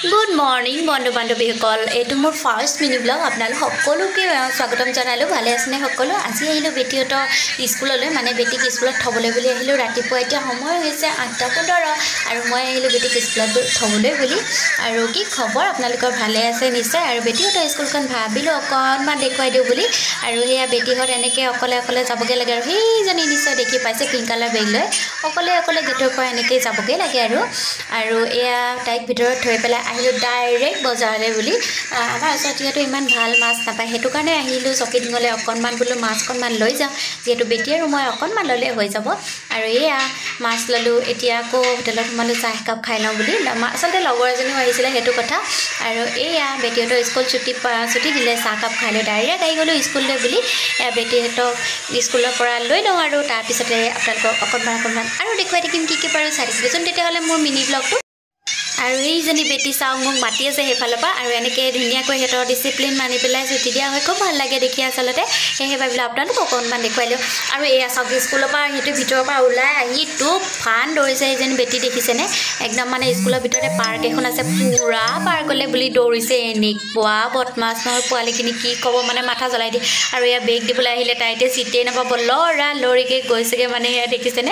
good morning বন্ধু বান্ধৱীসকল এইটো মোৰ ফাৰ্ষ্ট মিনি ব্লগ আপোনালোক সকলোকে স্বাগতম জনালোঁ ভালে আছেনে সকলো আজি আহিলোঁ বেটীহঁতৰ স্কুললৈ মানে বেটীক স্কুলত থ'বলৈ বুলি আহিলোঁ ৰাতিপুৱা এতিয়া সময় হৈছে 8:15 আৰু মই আহিলোঁ বেটীক স্কুলত থ'বলৈ বুলি আৰু কি খবৰ আপোনালোকৰ ভালে আছে নিশ্চয় আৰু বেটীহঁতৰ স্কুলখন ভাবিলোঁ অকণমান দেখুৱাই দিওঁ বুলি আৰু সেয়া বেটীহঁত এনেকৈ অকলে যাবগৈ লাগে আৰু সেইজনী নিশ্চয় দেখি পাইছে পিংক কালাৰ বেগ লৈ অকলে গেটৰ পৰা এনেকৈ যাবগৈ লাগে আৰু এয়া তাইক ভিতৰত থৈ পেলাই আহিলোঁ ডাইৰেক্ট বজাৰলৈ বুলি আমাৰ ওচৰত যিহেতু ইমান ভাল মাছ নাপায় সেইটো কাৰণে আহিলোঁ চকিডিঙলৈ অকণমান বোলো মাছ অকণমান লৈ যাওঁ যিহেতু বেটী আৰু মই অকণমান ল'লে হৈ যাব আৰু এয়া মাছ ল'লোঁ এতিয়া আকৌ হোটেলত সোমালোঁ চাহ একাপ খাই লওঁ বুলি আচলতে লগৰ এজনীও আহিছিলে সেইটো কথা আৰু এয়া বেটীহঁতৰ স্কুল ছুটি দিলে চাহকাপ খাই লৈ ডাইৰেক্ট আহি গ'লোঁ স্কুললৈ বুলি বেটীহঁতক স্কুলৰ পৰা লৈ লওঁ আৰু তাৰপিছতে আপোনালোকক অকণমান আৰু দেখুৱাই থাকিম কি পাৰোঁ চাই থাকিবচোন তেতিয়াহ'লে মোৰ মিনি ব্লগটো আৰু এইজনী বেটী চাওক মোক মাতি আছে সেইফালৰ পৰা আৰু এনেকৈ ধুনীয়াকৈ সিহঁতৰ ডিচিপ্লিন মানি পেলাই ছুটি দিয়া হয় খুব ভাল লাগে দেখি আচলতে সেয়েহে ভাবিলোঁ আপোনালোকক অকণমান দেখুৱাই দিওঁ আৰু এয়া চাওক স্কুলৰ পৰা সিহঁতে ভিতৰৰ পৰা ওলাই আহি ফান দৌৰিছে সেইজনী বেটী দেখিছেনে একদম মানে স্কুলৰ ভিতৰতে পাৰ্ক এখন আছে পূৰা পাৰ্কলৈ বুলি দৌৰিছে এনেকুৱা বদমাছ নহয় পোৱালিখিনি কি ক'ব মানে মাথা জ্বলাই দিয়ে আৰু এয়া বেগ দিবলৈ আহিলে তাইতে চিটেই নাপাব লৰিকৈ গৈছেগৈ মানে সেয়া দেখিছেনে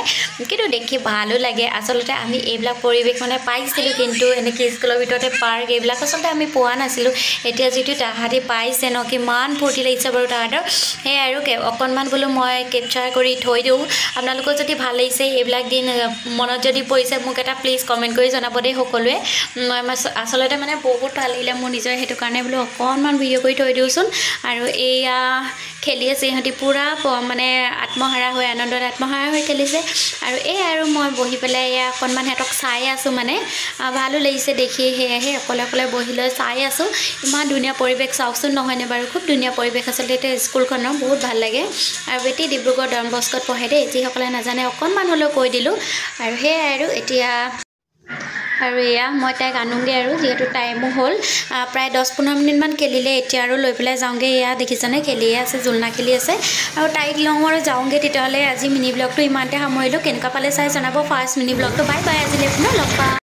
কিন্তু দেখি ভালো লাগে আচলতে আমি এইবিলাক পৰিৱেশ মানে পাইছিলোঁ কিন্তু এনেকৈ স্কুলৰ ভিতৰতে পাৰ্ক এইবিলাক আচলতে আমি পোৱা নাছিলোঁ এতিয়া যিটো তাহাঁতি পাইছে ন কিমান ফূৰ্তি লাগিছে বাৰু তাহাঁতৰ সেয়াই আৰু অকণমান বোলো মই কেপচাৰ কৰি থৈ দিওঁ আপোনালোকৰ যদি ভাল লাগিছে এইবিলাক দিন মনত যদি পৰিছে মোক এটা প্লিজ কমেণ্ট কৰি জনাব দেই সকলোৱে মই আচলতে মানে বহুত ভাল লাগিলে মোৰ নিজৰ সেইটো কাৰণে বোলো অকণমান ভিডিঅ' কৰি থৈ দিওঁচোন আৰু এয়া খেলি আছে সিহঁতি পূৰা মানে আত্মহাৰা হৈ আনন্দত আত্মহাৰা হৈ খেলিছে আৰু আৰু মই বহি পেলাই এয়া অকণমান সিহঁতক চাই আছোঁ মানে ভালো লাগিছে দেখি সেয়াহে অকলে বহি লৈ চাই আছোঁ ইমান ধুনীয়া পৰিৱেশ চাওকচোন নহয়নে বাৰু খুব ধুনীয়া পৰিৱেশ আচলতে এতিয়া স্কুলখনৰ বহুত ভাল লাগে আৰু বেটী ডিব্ৰুগড় ডন বস্কোত পঢ়ে দেই যিসকলে নাজানে অকণমান হ'লেও কৈ দিলোঁ আৰু সেয়াই আৰু এতিয়া আৰু এয়া মই তাইক আনোগৈ আৰু যিহেতু টাইমো হ'ল প্ৰায় 10-15 মিনিটমান খেলিলে এতিয়া আৰু লৈ পেলাই যাওঁগৈ এয়া দেখিছেনে খেলিয়ে আছে জোলনা খেলি আছে আৰু তাইক লওঁ আৰু যাওঁগৈ তেতিয়াহ'লে আজি মিনি ব্লগটো ইমানতে সামৰিলোঁ কেনেকুৱা পালে চাই জনাব ফাৰ্ষ্ট মিনি ব্লগটো বাই আজিলৈ পুনৰ লগ পাম